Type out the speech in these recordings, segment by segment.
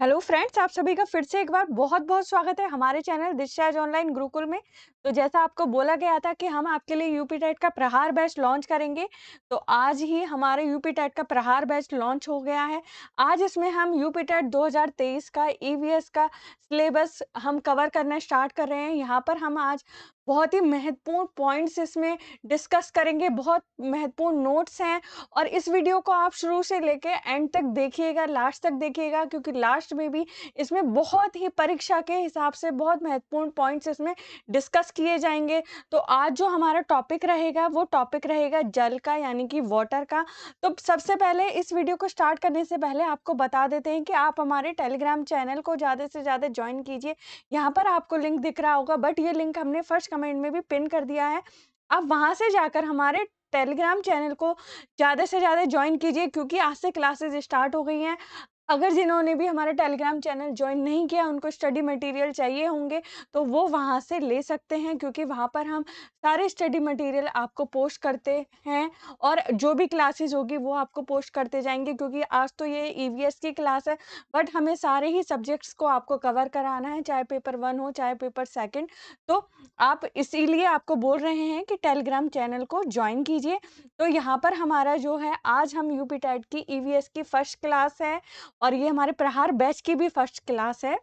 Hello friends, आप सभी का फिर से एक बार बहुत-बहुत स्वागत है हमारे चैनल दिशा ऑनलाइन गुरुकुल में। तो जैसा आपको बोला गया था कि हम आपके लिए यूपी टेट का प्रहार बैच लॉन्च करेंगे, तो आज ही हमारे यूपी टेट का प्रहार बैच लॉन्च हो गया है। आज इसमें हम यूपी टेट 2023 का ईवीएस का सिलेबस हम कवर करना स्टार्ट कर रहे हैं। यहाँ पर हम आज बहुत ही महत्वपूर्ण पॉइंट्स इसमें डिस्कस करेंगे, बहुत महत्वपूर्ण नोट्स हैं और इस वीडियो को आप शुरू से लेके एंड तक देखिएगा, लास्ट तक देखिएगा क्योंकि लास्ट में भी इसमें बहुत ही परीक्षा के हिसाब से बहुत महत्वपूर्ण पॉइंट्स इसमें डिस्कस किए जाएँगे। तो आज जो हमारा टॉपिक रहेगा वो टॉपिक रहेगा जल का यानी कि वाटर का। तो सबसे पहले इस वीडियो को स्टार्ट करने से पहले आपको बता देते हैं कि आप हमारे टेलीग्राम चैनल को ज़्यादा से ज़्यादा जॉइन कीजिए। यहाँ पर आपको लिंक दिख रहा होगा बट ये लिंक हमने फर्स्ट कमेंट में भी पिन कर दिया है। आप वहाँ से जाकर हमारे टेलीग्राम चैनल को ज़्यादा से ज़्यादा जॉइन कीजिए क्योंकि आज से क्लासेस स्टार्ट हो गई हैं। अगर जिन्होंने भी हमारा टेलीग्राम चैनल जॉइन नहीं किया, उनको स्टडी मटेरियल चाहिए होंगे, तो वो वहाँ से ले सकते हैं क्योंकि वहाँ पर हम सारे स्टडी मटेरियल आपको पोस्ट करते हैं और जो भी क्लासेस होगी वो आपको पोस्ट करते जाएँगे क्योंकि आज तो ये ईवीएस की क्लास है, बट हमें सारे ही सब्जेक्ट्स को आपको कवर कराना है, चाहे पेपर 1 हो, चाहे पेपर 2। तो आप इसीलिए आपको बोल रहे हैं कि टेलीग्राम चैनल को जॉइन कीजिए। तो यहाँ पर हमारा जो है आज हम यूपी टेट की ईवीएस की फर्स्ट क्लास है और ये हमारे प्रहार बैच की भी फर्स्ट क्लास है।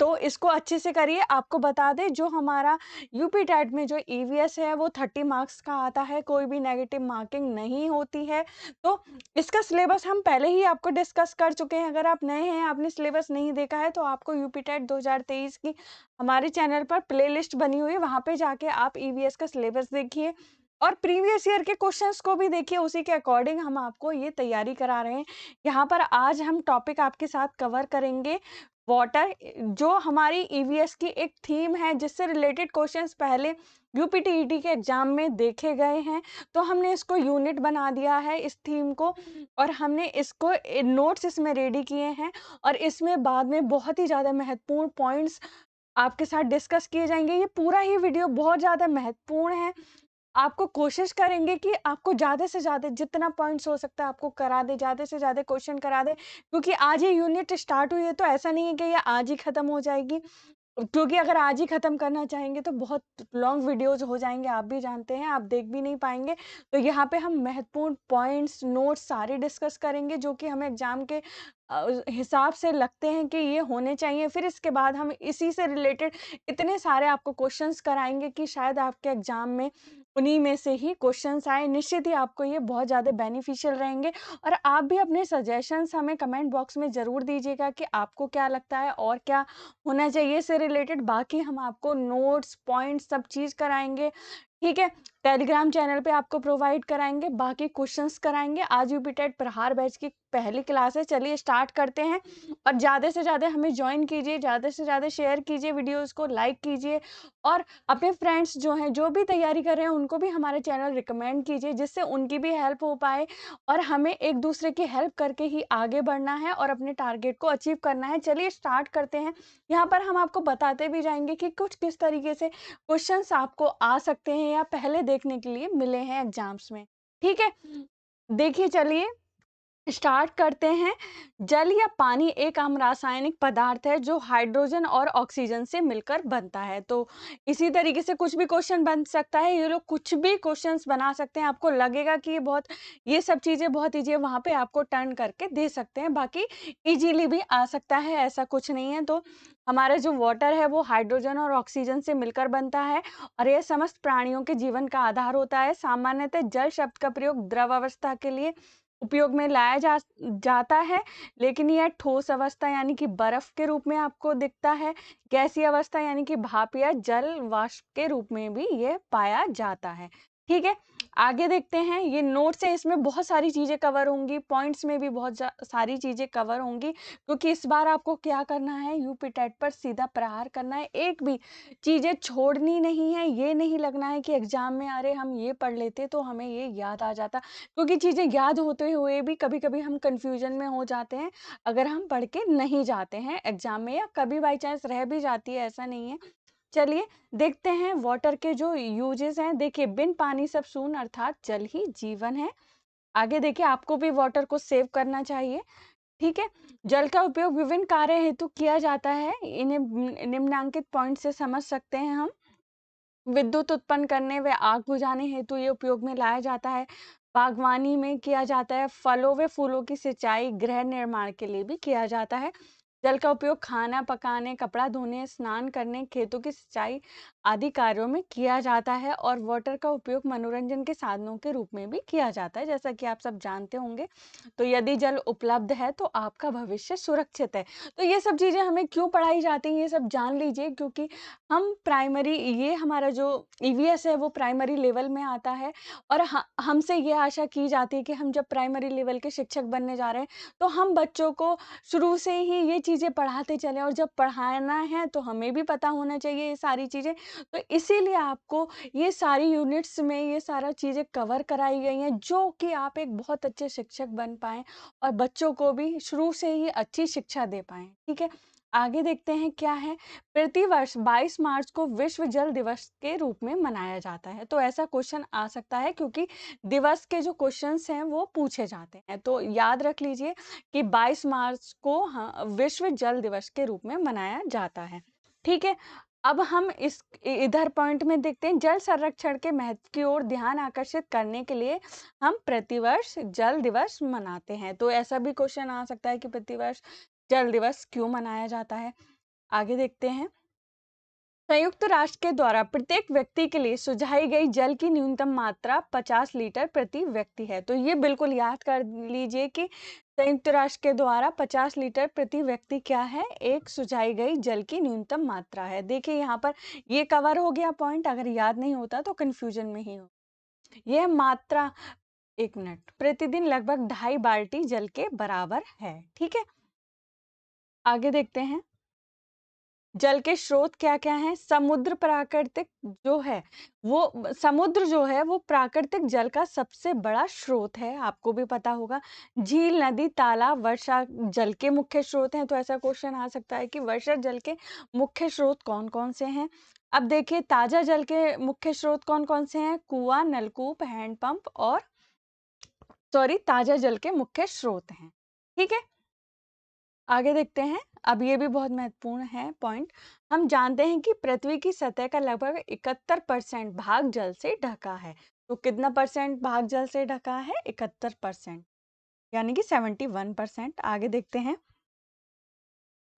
तो इसको अच्छे से करिए। आपको बता दें जो हमारा यूपी टेट में जो ईवीएस है वो 30 मार्क्स का आता है, कोई भी नेगेटिव मार्किंग नहीं होती है। तो इसका सिलेबस हम पहले ही आपको डिस्कस कर चुके हैं। अगर आप नए हैं, आपने सिलेबस नहीं देखा है तो आपको यूपी टेट 2023 की हमारे चैनल पर प्लेलिस्ट बनी हुई है, वहाँ पे जाके आप ईवीएस का सिलेबस देखिए और प्रीवियस ईयर के क्वेश्चंस को भी देखिए, उसी के अकॉर्डिंग हम आपको ये तैयारी करा रहे हैं। यहाँ पर आज हम टॉपिक आपके साथ कवर करेंगे वाटर, जो हमारी ईवीएस की एक थीम है जिससे रिलेटेड क्वेश्चंस पहले यूपीटीईटी के एग्जाम में देखे गए हैं। तो हमने इसको यूनिट बना दिया है इस थीम को और हमने इसको नोट्स इसमें रेडी किए हैं और इसमें बाद में बहुत ही ज़्यादा महत्वपूर्ण पॉइंट्स आपके साथ डिस्कस किए जाएँगे। ये पूरा ही वीडियो बहुत ज़्यादा महत्वपूर्ण है। आपको कोशिश करेंगे कि आपको ज़्यादा से ज़्यादा जितना पॉइंट्स हो सकता है आपको करा दें, ज़्यादा से ज़्यादा क्वेश्चन करा दें क्योंकि आज ये यूनिट स्टार्ट हुई है तो ऐसा नहीं है कि ये आज ही खत्म हो जाएगी। क्योंकि अगर आज ही खत्म करना चाहेंगे तो बहुत लॉन्ग वीडियोज़ हो जाएँगे, आप भी जानते हैं, आप देख भी नहीं पाएँगे। तो यहाँ पे हम महत्वपूर्ण पॉइंट्स, नोट्स सारे डिस्कस करेंगे जो कि हमें एग्ज़ाम के हिसाब से लगते हैं कि ये होने चाहिए। फिर इसके बाद हम इसी से रिलेटेड इतने सारे आपको क्वेश्चंस कराएँगे कि शायद आपके एग्ज़ाम में उन्हीं में से ही क्वेश्चंस आएँ। निश्चित ही आपको ये बहुत ज़्यादा बेनिफिशियल रहेंगे और आप भी अपने सजेशंस हमें कमेंट बॉक्स में ज़रूर दीजिएगा कि आपको क्या लगता है और क्या होना चाहिए इससे रिलेटेड। बाकी हम आपको नोट्स, पॉइंट्स सब चीज़ कराएँगे, ठीक है? टेलीग्राम चैनल पे आपको प्रोवाइड कराएँगे, बाकी क्वेश्चंस कराएँगे। आज यूपी टेट प्रहार बैच की पहली क्लास है, चलिए स्टार्ट करते हैं और ज़्यादा से ज़्यादा हमें जॉइन कीजिए, ज़्यादा से ज़्यादा शेयर कीजिए वीडियोज़ को, लाइक कीजिए और अपने फ्रेंड्स जो हैं, जो भी तैयारी कर रहे हैं, उनको भी हमारे चैनल रिकमेंड कीजिए जिससे उनकी भी हेल्प हो पाए और हमें एक-दूसरे की हेल्प करके ही आगे बढ़ना है और अपने टारगेट को अचीव करना है। चलिए स्टार्ट करते हैं। यहाँ पर हम आपको बताते भी जाएँगे कि कुछ किस तरीके से क्वेश्चंस आपको आ सकते हैं या पहले देखने के लिए मिले हैं एग्ज़ाम्स में, ठीक है? देखिए चलिए स्टार्ट करते हैं। जल या पानी एक आम रासायनिक पदार्थ है जो हाइड्रोजन और ऑक्सीजन से मिलकर बनता है। तो इसी तरीके से कुछ भी क्वेश्चन बन सकता है। ये लोग कुछ भी क्वेश्चंस बना सकते हैं। आपको लगेगा कि ये सब चीज़ें बहुत ईज़ी है, वहाँ पे आपको टर्न करके दे सकते हैं। बाकी ईज़िली भी आ सकता है, ऐसा कुछ नहीं है। तो हमारा जो वाटर है वो हाइड्रोजन और ऑक्सीजन से मिलकर बनता है और ये समस्त प्राणियों के जीवन का आधार होता है। सामान्यतः जल शब्द का प्रयोग द्रव अवस्था के लिए उपयोग में लाया जाता है, लेकिन यह ठोस अवस्था यानी कि बर्फ के रूप में आपको दिखता है। गैसीय अवस्था यानी कि भाप या जल वाष्प के रूप में भी ये पाया जाता है। ठीक है, आगे देखते हैं। ये नोट्स है, इसमें बहुत सारी चीज़ें कवर होंगी, पॉइंट्स में भी बहुत सारी चीज़ें कवर होंगी क्योंकि इस बार आपको क्या करना है, यूपी टेट पर सीधा प्रहार करना है। एक भी चीज़ें छोड़नी नहीं है। ये नहीं लगना है कि एग्ज़ाम में अरे हम ये पढ़ लेते तो हमें ये याद आ जाता, क्योंकि चीज़ें याद होते हुए भी कभी-कभी हम कन्फ्यूज़न में हो जाते हैं, अगर हम पढ़ के नहीं जाते हैं एग्ज़ाम में या कभी बाई चांस रह भी जाती है, ऐसा नहीं है। चलिए देखते हैं वाटर के जो यूजेज़ हैं। देखिए बिन पानी सब शून्य अर्थात जल ही जीवन है। आगे देखिए आपको भी वाटर को सेव करना चाहिए। ठीक है? जल का उपयोग विभिन्न कार्य हेतु किया जाता है। इन्हें निम्नलिखित पॉइंट से समझ सकते हैं हम। विद्युत उत्पन्न करने व आग बुझाने हेतु ये उपयोग में लाया जाता है। बागवानी में किया जाता है। फलों व फूलों की सिंचाई, गृह निर्माण के लिए भी किया जाता है। जल का उपयोग खाना पकाने, कपड़ा धोने, स्नान करने, खेतों की सिंचाई आदि कार्यों में किया जाता है। और वाटर का उपयोग मनोरंजन के साधनों के रूप में भी किया जाता है, जैसा कि आप सब जानते होंगे। तो यदि जल उपलब्ध है तो आपका भविष्य सुरक्षित है। तो ये सब चीज़ें हमें क्यों पढ़ाई जाती हैं, ये सब जान लीजिए, क्योंकि हम प्राइमरी, ये हमारा जो ईवीएस है वो प्राइमरी लेवल में आता है। और हमसे ये आशा की जाती है कि हम जब प्राइमरी लेवल के शिक्षक बनने जा रहे हैं तो हम बच्चों को शुरू से ही ये चीज़ें पढ़ाते चलें, और जब पढ़ाना है तो हमें भी पता होना चाहिए ये सारी चीज़ें। तो इसीलिए आपको ये सारी यूनिट्स में ये सारा चीज़ें कवर कराई गई हैं, जो कि आप एक बहुत अच्छे शिक्षक बन पाएँ और बच्चों को भी शुरू से ही अच्छी शिक्षा दे पाएँ। ठीक है? आगे देखते हैं क्या है। प्रतिवर्ष 22 मार्च को विश्व जल दिवस के रूप में मनाया जाता है। तो ऐसा क्वेश्चन आ सकता है, क्योंकि दिवस के जो क्वेश्चंस हैं वो पूछे जाते हैं। तो याद रख लीजिए कि 22 मार्च को विश्व जल दिवस के रूप में मनाया जाता है। ठीक है? अब हम इस इधर पॉइंट में देखते हैं, जल संरक्षण के महत्व की ओर ध्यान आकर्षित करने के लिए हम प्रतिवर्ष जल दिवस मनाते हैं। तो ऐसा भी क्वेश्चन आ सकता है कि प्रतिवर्ष जल दिवस क्यों मनाया जाता है। आगे देखते हैं। संयुक्त राष्ट्र के द्वारा प्रत्येक व्यक्ति के लिए सुझाई गई जल की न्यूनतम मात्रा 50 लीटर प्रति व्यक्ति है। तो ये बिल्कुल याद कर लीजिए कि संयुक्त राष्ट्र के द्वारा 50 लीटर प्रति व्यक्ति क्या है, एक सुझाई गई जल की न्यूनतम मात्रा है। देखिए यहाँ पर ये कवर हो गया पॉइंट, अगर याद नहीं होता तो कंफ्यूजन में ही हो। यह मात्रा, एक मिनट, प्रतिदिन लगभग 2.5 बाल्टी जल के बराबर है। ठीक है? आगे देखते हैं। जल के स्रोत क्या-क्या हैं? समुद्र प्राकृतिक जो है, वो समुद्र जो है वो प्राकृतिक जल का सबसे बड़ा स्रोत है, आपको भी पता होगा। झील, नदी, तालाब वर्षा जल के मुख्य स्रोत हैं। तो ऐसा क्वेश्चन आ सकता है कि वर्षा जल के मुख्य स्रोत कौन-कौन से हैं? अब देखिए, ताजा जल के मुख्य स्रोत कौन-कौन से हैं? कुआँ, नलकूप, हैंडपंप और ताजा जल के मुख्य स्रोत हैं। ठीक है? आगे देखते हैं। अब ये भी बहुत महत्वपूर्ण है पॉइंट। हम जानते हैं कि पृथ्वी की सतह का लगभग 71% भाग जल से ढका है। तो कितना परसेंट भाग जल से ढका है? 71%, यानी कि 71%। आगे देखते हैं।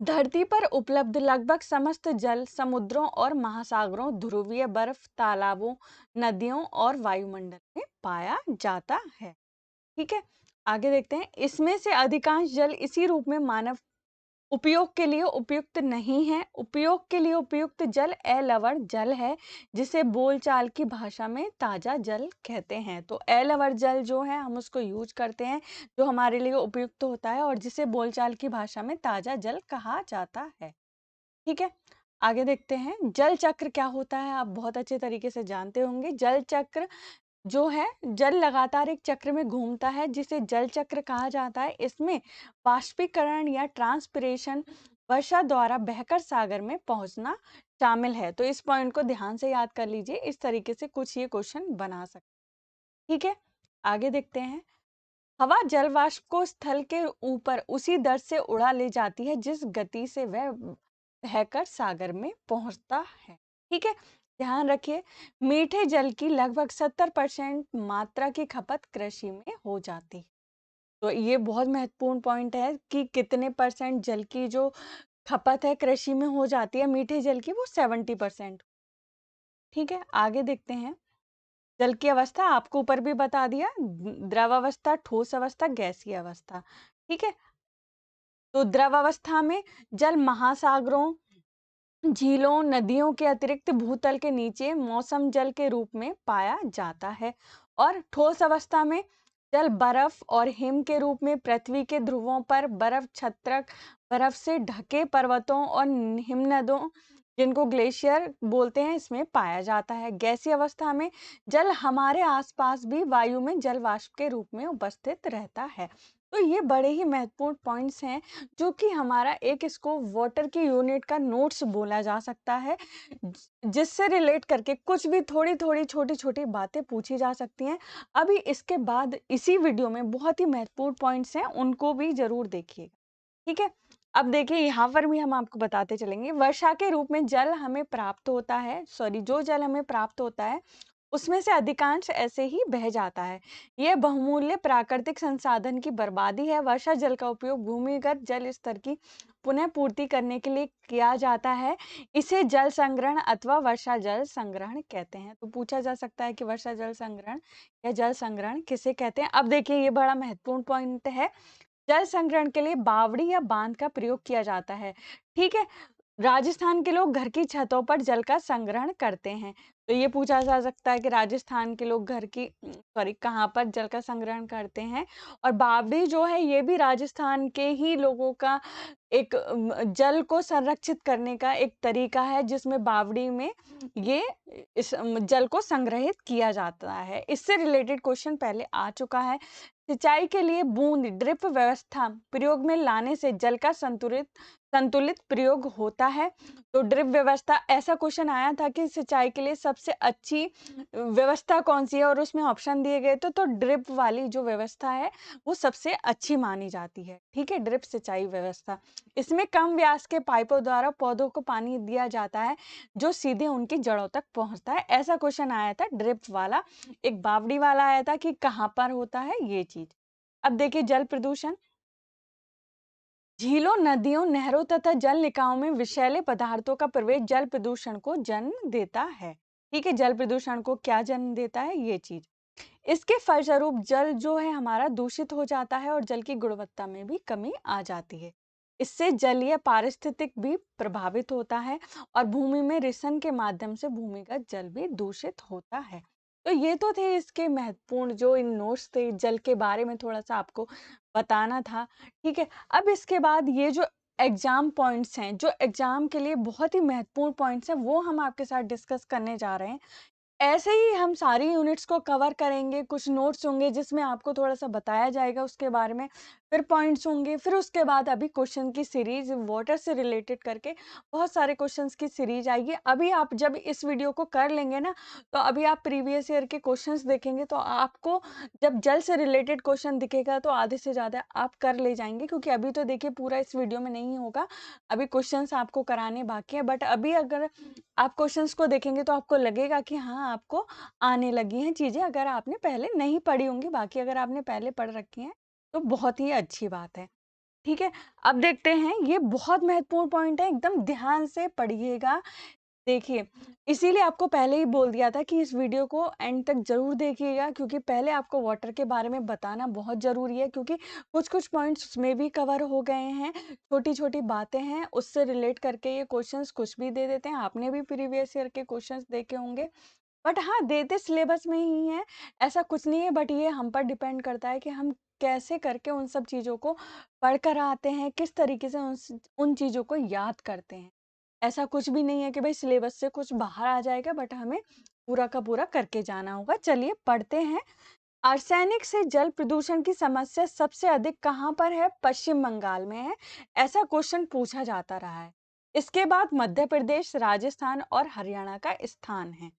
धरती पर उपलब्ध लगभग समस्त जल समुद्रों और महासागरों, ध्रुवीय बर्फ, तालाबों, नदियों और वायुमंडल में पाया जाता है। ठीक है? आगे देखते हैं। इसमें से अधिकांश जल इसी रूप में मानव उपयोग के लिए उपयुक्त नहीं है। उपयोग के लिए उपयुक्त जल अलवण जल है, जिसे बोलचाल की भाषा में ताजा जल कहते हैं। तो अलवण जल जो है हम उसको यूज करते हैं, जो हमारे लिए उपयुक्त होता है और जिसे बोलचाल की भाषा में ताजा जल कहा जाता है। ठीक है? आगे देखते हैं। जल चक्र क्या होता है, आप बहुत अच्छे तरीके से जानते होंगे। जल चक्र जो है, जल लगातार एक चक्र में घूमता है, जिसे जल चक्र कहा जाता है। इसमें वाष्पीकरण या ट्रांसपिरेशन, वर्षा द्वारा बहकर सागर में पहुंचना शामिल है। तो इस पॉइंट को ध्यान से याद कर लीजिए, इस तरीके से कुछ ये क्वेश्चन बना सकते। ठीक है? आगे देखते हैं। हवा जल वाष्प को स्थल के ऊपर उसी दर से उड़ा ले जाती है जिस गति से वह बहकर सागर में पहुंचता है। ठीक है? ध्यान रखिए, मीठे जल की लगभग 70% मात्रा की खपत कृषि में हो जाती है। तो ये बहुत महत्वपूर्ण पॉइंट है कि कितने परसेंट जल की जो खपत है कृषि में हो जाती है मीठे जल की, वो 70%। ठीक है? आगे देखते हैं। जल की अवस्था आपको ऊपर भी बता दिया, द्रव अवस्था, ठोस अवस्था, गैसीय अवस्था। ठीक है? तो द्रव अवस्था में जल महासागरों, झीलों, नदियों के अतिरिक्त भूतल के नीचे मौसम जल के रूप में पाया जाता है। और ठोस अवस्था में जल बर्फ और हिम के रूप में पृथ्वी के ध्रुवों पर बर्फ छत्रक, बर्फ से ढके पर्वतों और हिमनदों, जिनको ग्लेशियर बोलते हैं, इसमें पाया जाता है। गैसीय अवस्था में जल हमारे आसपास भी वायु में जल वाष्प के रूप में उपस्थित रहता है। तो ये बड़े ही महत्वपूर्ण पॉइंट्स हैं, जो कि हमारा एक इसको वाटर की यूनिट का नोट्स बोला जा सकता है, जिससे रिलेट करके कुछ भी थोड़ी थोड़ी छोटी छोटी बातें पूछी जा सकती हैं। अभी इसके बाद इसी वीडियो में बहुत ही महत्वपूर्ण पॉइंट्स हैं, उनको भी जरूर देखिएगा। ठीक है? अब देखिए यहाँ पर भी हम आपको बताते चलेंगे, वर्षा के रूप में जल हमें प्राप्त होता है, सॉरी जो जल हमें प्राप्त होता है, उसमें से अधिकांश ऐसे ही बह जाता है। यह बहुमूल्य प्राकृतिक संसाधन की बर्बादी है। वर्षा जल का उपयोग भूमिगत जल स्तर की पुनः पूर्ति करने के लिए किया जाता है। इसे जल संग्रहण अथवा वर्षा जल संग्रहण कहते हैं। तो पूछा जा सकता है कि वर्षा जल संग्रहण या जल संग्रहण किसे कहते हैं? अब देखिए ये बड़ा महत्वपूर्ण पॉइंट है। जल संग्रहण के लिए बावड़ी या बांध का प्रयोग किया जाता है। ठीक है? राजस्थान के लोग घर की छतों पर जल का संग्रहण करते हैं। तो ये पूछा जा सकता है कि राजस्थान के लोग घर की सॉरी कहाँ पर जल का संग्रहण करते हैं? और बावड़ी जो है ये भी राजस्थान के ही लोगों का एक जल को संरक्षित करने का एक तरीका है, जिसमें बावड़ी में ये इस जल को संग्रहित किया जाता है। इससे रिलेटेड क्वेश्चन पहले आ चुका है। सिंचाई के लिए बूंद ड्रिप व्यवस्था प्रयोग में लाने से जल का संतुलित संतुलित प्रयोग होता है। तो ड्रिप व्यवस्था ऐसा क्वेश्चन आया था कि सिंचाई के लिए सबसे अच्छी व्यवस्था कौन सी है, और उसमें ऑप्शन दिए गए तो ड्रिप वाली जो व्यवस्था है वो सबसे अच्छी मानी जाती है। ठीक है, ड्रिप सिंचाई व्यवस्था। इसमें कम व्यास के पाइपों द्वारा पौधों को पानी दिया जाता है, जो सीधे उनकी जड़ों तक पहुंचता है। ऐसा क्वेश्चन आया था ड्रिप वाला। एक बावड़ी वाला आया था कि कहाँ पर होता है ये चीज। अब देखिए जल प्रदूषण। झीलों, नदियों, नहरों तथा जल निकायों में विषैले पदार्थों का प्रवेश जल प्रदूषण को जन्म देता है। ठीक है, जल प्रदूषण को क्या जन्म देता है ये चीज। इसके फलस्वरूप जल जो है हमारा दूषित हो जाता है और जल की गुणवत्ता में भी कमी आ जाती है। इससे जलीय पारिस्थितिक भी प्रभावित होता है और भूमि में रिसन के माध्यम से भूमिगत जल भी दूषित होता है। तो ये तो थे इसके महत्वपूर्ण जो इन नोट्स थे, जल के बारे में थोड़ा सा आपको बताना था। ठीक है, अब इसके बाद ये जो एग्जाम पॉइंट्स हैं, जो एग्जाम के लिए बहुत ही महत्वपूर्ण पॉइंट्स हैं, वो हम आपके साथ डिस्कस करने जा रहे हैं। ऐसे ही हम सारी यूनिट्स को कवर करेंगे, कुछ नोट्स होंगे जिसमें आपको थोड़ा-सा बताया जाएगा उसके बारे में, फिर पॉइंट्स होंगे, फिर उसके बाद अभी क्वेश्चन की सीरीज़ वाटर से रिलेटेड करके बहुत सारे क्वेश्चंस की सीरीज़ आएगी। अभी आप जब इस वीडियो को कर लेंगे ना, तो अभी आप प्रीवियस ईयर के क्वेश्चंस देखेंगे तो आपको जब जल से रिलेटेड क्वेश्चन दिखेगा तो आधे से ज़्यादा आप कर ले जाएँगे, क्योंकि अभी तो देखिए पूरा इस वीडियो में नहीं होगा, अभी क्वेश्चंस आपको कराने बाकी हैं। बट अभी अगर आप क्वेश्चंस को देखेंगे तो आपको लगेगा कि हाँ, आपको आने लगी हैं चीज़ें, अगर आपने पहले नहीं पढ़ी होंगी, बाकी अगर आपने पहले पढ़ रखी हैं, तो बहुत ही अच्छी बात है। ठीक है? अब देखते हैं, ये बहुत महत्वपूर्ण पॉइंट है, एकदम ध्यान से पढ़िएगा। देखिए, इसीलिए आपको पहले ही बोल दिया था कि इस वीडियो को एंड तक ज़रूर देखिएगा, क्योंकि पहले आपको वाटर के बारे में बताना बहुत ज़रूरी है, क्योंकि कुछ-कुछ पॉइंट्स उसमें भी कवर हो गए हैं, छोटी-छोटी बातें हैं, उससे रिलेट करके ये क्वेश्चंस कुछ भी दे देते हैं। आपने भी प्रीवियस ईयर के क्वेश्चंस देखे होंगे, बट हाँ, देते सिलेबस में ही हैं, ऐसा कुछ नहीं है, बट ये हम पर डिपेंड करता है कि हम कैसे करके उन सब चीज़ों को पढ़ कर आते हैं, किस तरीके से उन चीज़ों को याद करते हैं। ऐसा कुछ भी नहीं है कि भाई सिलेबस से कुछ बाहर आ जाएगा, बट हमें पूरा का पूरा करके जाना होगा। चलिए पढ़ते हैं। आर्सेनिक से जल प्रदूषण की समस्या सबसे अधिक कहाँ पर है? पश्चिम बंगाल में है। ऐसा क्वेश्चन पूछा जाता रहा है। इसके बाद मध्य प्रदेश, राजस्थान और हरियाणा का स्थान है।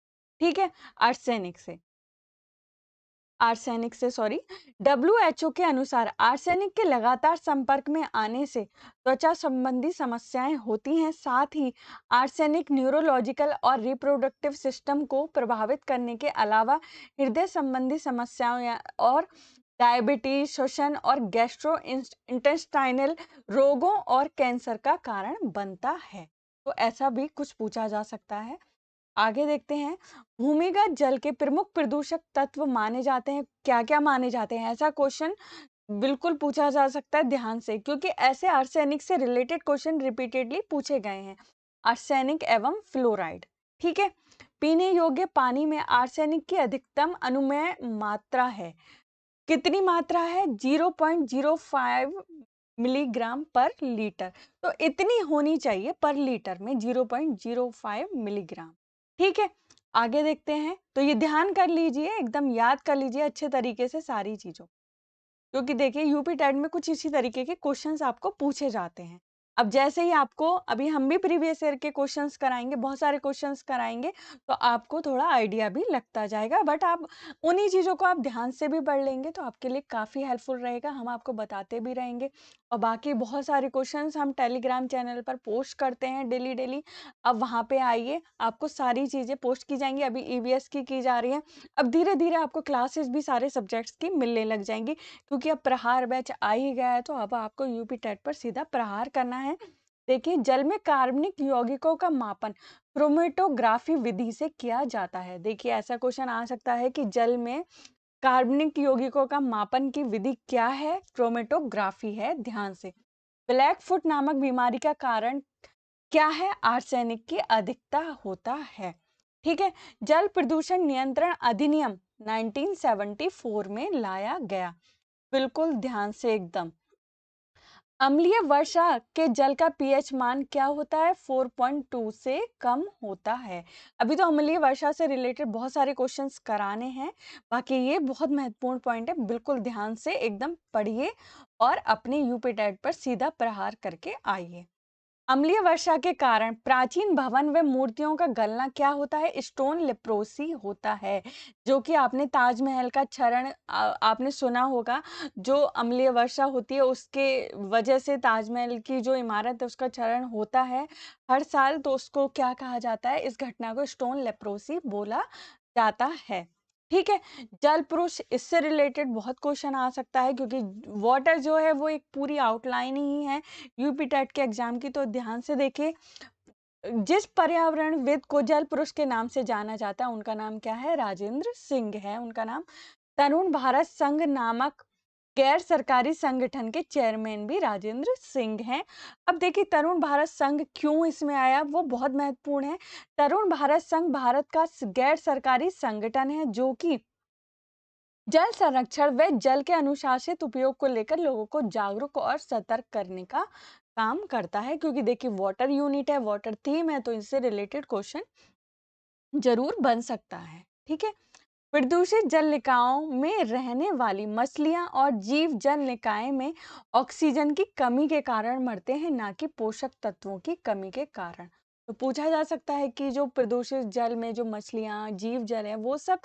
ठीक है, आर्सेनिक से आर्सेनिक से सॉरी। डब्ल्यूएचओ के अनुसार आर्सेनिक के लगातार संपर्क में आने से त्वचा संबंधी समस्याएं होती हैं। साथ ही आर्सेनिक न्यूरोलॉजिकल और रिप्रोडक्टिव सिस्टम को प्रभावित करने के अलावा हृदय संबंधी समस्याओं और डायबिटीज, श्वसन और गैस्ट्रो इंटेस्टाइनल रोगों और कैंसर का कारण बनता है। तो ऐसा भी कुछ पूछा जा सकता है। आगे देखते हैं, भूमिगत जल के प्रमुख प्रदूषक तत्व माने जाते हैं। क्या-क्या माने जाते हैं? ऐसा क्वेश्चन बिल्कुल पूछा जा सकता है, ध्यान से, क्योंकि ऐसे आर्सेनिक से रिलेटेड क्वेश्चन रिपीटेडली पूछे गए हैं। आर्सेनिक एवं फ्लोराइड। ठीक है? पीने योग्य पानी में आर्सेनिक की अधिकतम अनुमेय मात्रा है। कितनी मात्रा है? 0.05 मिलीग्राम पर लीटर। तो इतनी होनी चाहिए पर लीटर में, 0.05 मिलीग्राम। ठीक है, आगे देखते हैं। तो ये ध्यान कर लीजिए, एकदम याद कर लीजिए अच्छे तरीके से सारी चीज़ों, क्योंकि देखिए यूपी टेट में कुछ इसी तरीके के क्वेश्चंस आपको पूछे जाते हैं। अब जैसे ही आपको अभी हम भी प्रीवियस ईयर के क्वेश्चंस कराएँगे, बहुत सारे क्वेश्चंस कराएँगे, तो आपको थोड़ा आइडिया भी लगता जाएगा। बट आप उन्हीं चीज़ों को आप ध्यान से भी पढ़ लेंगे तो आपके लिए काफ़ी हेल्पफुल रहेगा। हम आपको बताते भी रहेंगे, और बाकी बहुत सारे क्वेश्चंस हम टेलीग्राम चैनल पर पोस्ट करते हैं डेली डेली। अब वहाँ पे आइए, आपको सारी चीज़ें पोस्ट की जाएँगी। अभी ईवीएस की जा रही है। अब धीरे-धीरे आपको क्लासेस भी सारे सब्जेक्ट्स की मिलने लग जाएँगी, क्योंकि अब प्रहार बैच आ ही गया है, तो अब आपको यूपी टेट पर सीधा प्रहार करना है। देखिए, जल में कार्बनिक यौगिकों का मापन क्रोमेटोग्राफी विधि से किया जाता है। देखिए, ऐसा क्वेश्चन आ सकता है कि जल में कार्बनिक यौगिकों का मापन की विधि क्या है? क्रोमेटोग्राफी है, ध्यान से। ब्लैक फुट नामक बीमारी का कारण क्या है? आर्सेनिक की अधिकता होता है। ठीक है। जल प्रदूषण नियंत्रण अधिनियम 1974 में लाया गया। बिल्कुल ध्यान से एकदम। अम्लीय वर्षा के जल का पीएच मान क्या होता है? 4.2 से कम होता है। अभी तो अम्लीय वर्षा से रिलेटेड बहुत सारे क्वेश्चंस कराने हैं। बाकी ये बहुत महत्वपूर्ण पॉइंट है, बिल्कुल ध्यान से एकदम पढ़िए और अपने यूपी टेट पर सीधा प्रहार करके आइए। अम्लीय वर्षा के कारण प्राचीन भवन व मूर्तियों का गलना क्या होता है? स्टोन लेप्रोसी होता है। जो कि आपने ताजमहल का क्षरण आपने सुना होगा। जो अम्लीय वर्षा होती है उसके वजह से ताजमहल की जो इमारत है उसका क्षरण होता है हर साल, तो उसको क्या कहा जाता है? इस घटना को स्टोन लेप्रोसी बोला जाता है। ठीक है। जल पुरुष, इससे रिलेटेड बहुत क्वेश्चन आ सकता है, क्योंकि वाटर जो है वो एक पूरी आउटलाइन ही है यूपी टेट के एग्जाम की। तो ध्यान से देखिए, जिस पर्यावरणविद को जल पुरुष के नाम से जाना जाता है उनका नाम क्या है? राजेंद्र सिंह है उनका नाम। तरुण भारत संघ नामक गैर सरकारी संगठन के चेयरमैन भी राजेंद्र सिंह हैं। अब देखिए, तरुण भारत संघ क्यों इसमें आया, वो बहुत महत्वपूर्ण है। तरुण भारत संघ भारत का गैर सरकारी संगठन है जो कि जल संरक्षण व जल के अनुशासित उपयोग को लेकर लोगों को जागरूक और सतर्क करने का काम करता है। क्योंकि देखिए, वाटर यूनिट है, वाटर थीम है, तो इससे रिलेटेड क्वेश्चन जरूर बन सकता है। ठीक है। प्रदूषित जल निकायों में रहने वाली मछलियां और जीव जल निकाय में ऑक्सीजन की कमी के कारण मरते हैं, ना कि पोषक तत्वों की कमी के कारण। तो पूछा जा सकता है कि जो प्रदूषित जल में जो मछलियां जीव जल है वो सब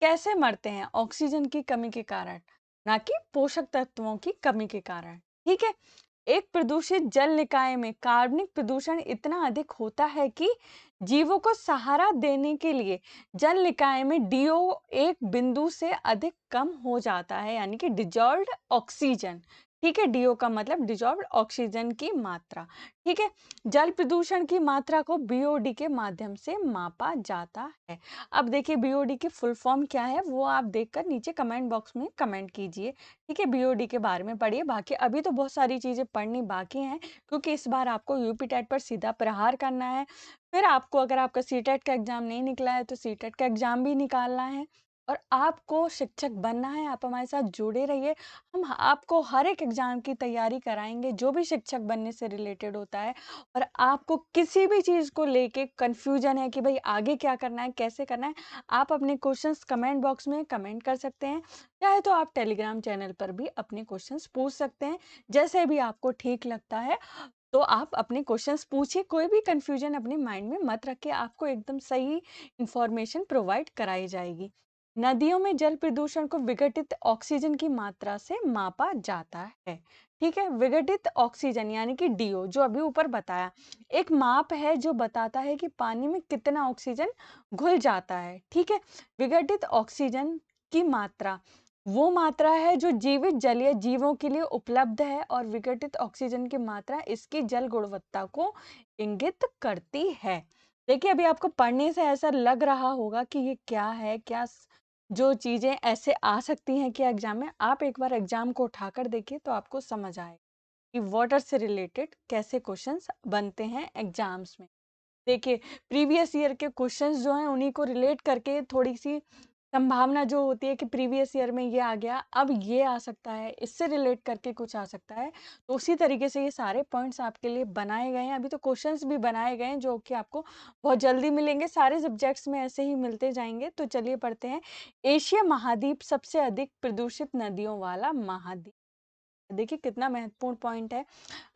कैसे मरते हैं? ऑक्सीजन की कमी के कारण, ना कि पोषक तत्वों की कमी के कारण। ठीक है। एक प्रदूषित जल निकाय में कार्बनिक प्रदूषण इतना अधिक होता है कि जीवों को सहारा देने के लिए जल निकाय में डीओ एक बिंदु से अधिक कम हो जाता है, यानी कि डिजॉल्व्ड ऑक्सीजन। ठीक है। डीओ का मतलब डिजॉल्व्ड ऑक्सीजन की मात्रा। ठीक है। जल प्रदूषण की मात्रा को बीओडी के माध्यम से मापा जाता है। अब देखिए, बीओडी की फुल फॉर्म क्या है वो आप देखकर नीचे कमेंट बॉक्स में कमेंट कीजिए। ठीक है। बीओडी के बारे में पढ़िए। बाकी अभी तो बहुत सारी चीजें पढ़नी बाकी हैं, क्योंकि इस बार आपको यूपी टेट पर सीधा प्रहार करना है। फिर आपको, अगर आपका सीटेट का एग्जाम नहीं निकला है तो सीटेट का एग्जाम भी निकालना है। और आपको शिक्षक बनना है, आप हमारे साथ जुड़े रहिए। हम आपको हर एक एग्जाम की तैयारी कराएंगे जो भी शिक्षक बनने से रिलेटेड होता है। और आपको किसी भी चीज को लेके कंफ्यूजन है कि भाई आगे क्या करना है, कैसे करना है, आप अपने क्वेश्चंस कमेंट बॉक्स में कमेंट कर सकते हैं। चाहे तो आप टेलीग्राम चैनल पर भी अपने क्वेश्चंस पूछ सकते हैं, जैसे भी आपको ठीक लगता है। तो आप अपने क्वेश्चंस पूछिए, कोई भी कंफ्यूजन अपने माइंड में मत रखिए, आपको एकदम सही इंफॉर्मेशन प्रोवाइड कराई जाएगी। नदियों में जल प्रदूषण को विघटित ऑक्सीजन की मात्रा से मापा जाता है। ठीक है। विघटित ऑक्सीजन यानी कि डीओ, जो अभी ऊपर बताया, एक माप है जो बताता है कि पानी में कितना ऑक्सीजन घुल जाता है। ठीक है। विघटित ऑक्सीजन की मात्रा वो मात्रा है जो जीवित जलीय जीवों के लिए उपलब्ध है, और विघटित ऑक्सीजन की मात्रा इसकी जल गुणवत्ता को इंगित करती है। देखिए, अभी आपको पढ़ने से ऐसा लग रहा होगा कि ये क्या है, जो चीजें ऐसे आ सकती हैं कि एग्जाम में, आप एक बार एग्जाम को उठाकर देखिए तो आपको समझ आए कि वाटर से रिलेटेड कैसे क्वेश्चंस बनते हैं एग्जाम्स में। देखिए, प्रीवियस ईयर के क्वेश्चंस जो हैं उन्हीं को रिलेट करके थोड़ी सी संभावना जो होती है कि प्रीवियस ईयर में ये आ गया, अब ये आ सकता है, इससे रिलेट करके कुछ आ सकता है। तो उसी तरीके से ये सारे पॉइंट्स आपके लिए बनाए गए हैं। अभी तो क्वेश्चंस भी बनाए गए हैं जो कि आपको बहुत जल्दी मिलेंगे, सारे सब्जेक्ट्स में ऐसे ही मिलते जाएंगे। तो चलिए पढ़ते हैं। एशिया महाद्वीप सबसे अधिक प्रदूषित नदियों वाला महाद्वीप। देखिए, कितना महत्वपूर्ण पॉइंट है।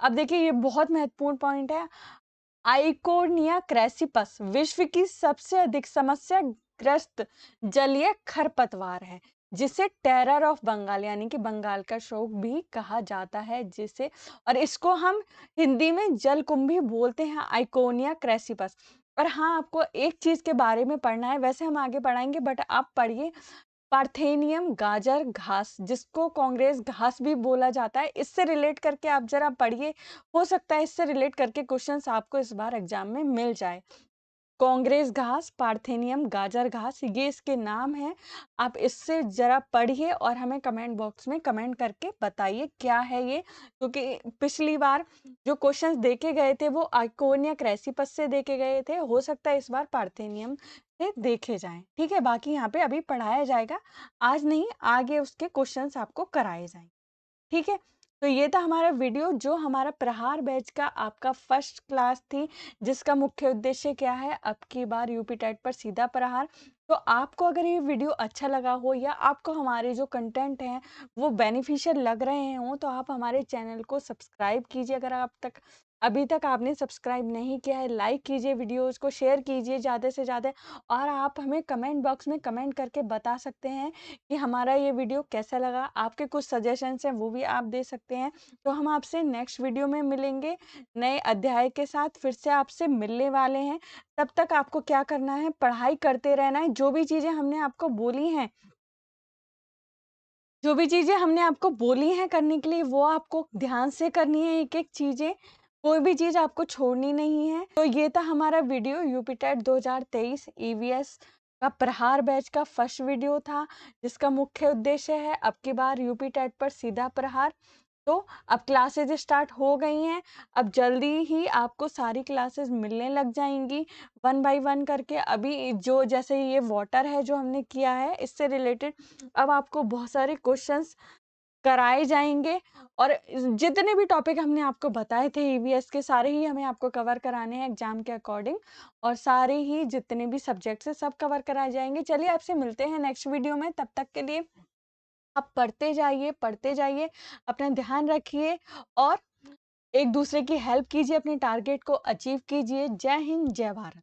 अब देखिए, ये बहुत महत्वपूर्ण पॉइंट है। आइकोनिया क्रैसिपस विश्व की सबसे अधिक समस्या ग्रस्त जलीय खरपतवार है। जिसे टेरर ऑफ बंगाल यानी कि बंगाल का शोक भी कहा जाता है, जिसे और इसको हम हिंदी में जलकुंभी बोलते हैं, आइकोनिया क्रेसिपस। और हाँ, आपको एक चीज़ के बारे में पढ़ना है, वैसे हम आगे पढ़ाएँगे बट आप पढ़िए पार्थेनियम गाजर घास, जिसको कांग्रेस घास भी बोला जाता है। इससे रिलेट करके आप ज़रा पढ़िए, हो सकता है इससे रिलेट करके क्वेश्चंस आपको इस बार एग्ज़ाम में मिल जाए। कांग्रेस घास, पार्थेनियम, गाजर घास, ये इसके नाम हैं। आप इससे ज़रा पढ़िए और हमें कमेंट बॉक्स में कमेंट करके बताइए क्या है ये? क्योंकि पिछली बार जो क्वेश्चंस देके गए थे वो आइकोनिया क्रेसिपस से देके गए थे। हो सकता है इस बार पार्थेनियम से देखे जाएँ, ठीक है? बाकी यहाँ पे अभी पढ़ाया जाएगा, आज नहीं आगे उसके क्वेश्चंस आपको कराए जाएँगे। ठीक है? तो ये था हमारा वीडियो जो हमारा प्रहार बैच का आपका फर्स्ट क्लास थी, जिसका मुख्य उद्देश्य क्या है, अब की बार यूपी टेट पर सीधा प्रहार। तो आपको अगर ये वीडियो अच्छा लगा हो या आपको हमारे जो कंटेंट हैं वो बेनिफिशियल लग रहे हों, तो आप हमारे चैनल को सब्सक्राइब कीजिए। अगर आप तक अभी तक आपने सब्सक्राइब नहीं किया है, लाइक कीजिए, वीडियोज़ को शेयर कीजिए ज़्यादा से ज़्यादा। और आप हमें कमेंट बॉक्स में कमेंट करके बता सकते हैं कि हमारा ये वीडियो कैसा लगा। आपके कुछ सजेशंस हैं वो भी आप दे सकते हैं। तो हम आपसे नेक्स्ट वीडियो में मिलेंगे, नए अध्याय के साथ फिर से आपसे मिलने वाले हैं। तब तक आपको क्या करना है, पढ़ाई करते रहना है। जो भी चीज़ें हमने आपको बोली हैं करने के लिए, वो आपको ध्यान से करनी है एक-एक चीज़ें। कोई भी चीज़ आपको छोड़नी नहीं है। तो ये था हमारा वीडियो यूपी टेट 2023 ईवीएस का प्रहार बैच का फर्स्ट वीडियो था, जिसका मुख्य उद्देश्य है अब की बार यूपी टेट पर सीधा प्रहार। तो अब क्लासेस स्टार्ट हो गई हैं, अब जल्दी ही आपको सारी क्लासेस मिलने लग जाएँगी, वन बाय वन करके। अभी जो जैसे ये वाटर है जो हमने किया है, इससे रिलेटेड अब आपको बहुत सारे क्वेश्चंस कराए जाएँगे। और जितने भी टॉपिक हमने आपको बताए थे ईवीएस के, सारे ही हमें आपको कवर कराने हैं एग्ज़ाम के अकॉर्डिंग। और सारे ही जितने भी सब्जेक्ट्स हैं सब कवर कराए जाएँगे। चलिए आपसे मिलते हैं नेक्स्ट वीडियो में, तब तक के लिए आप पढ़ते जाइए, अपना ध्यान रखिए और एक-दूसरे की हेल्प कीजिए, अपने टारगेट को अचीव कीजिए। जय हिंद, जय भारत।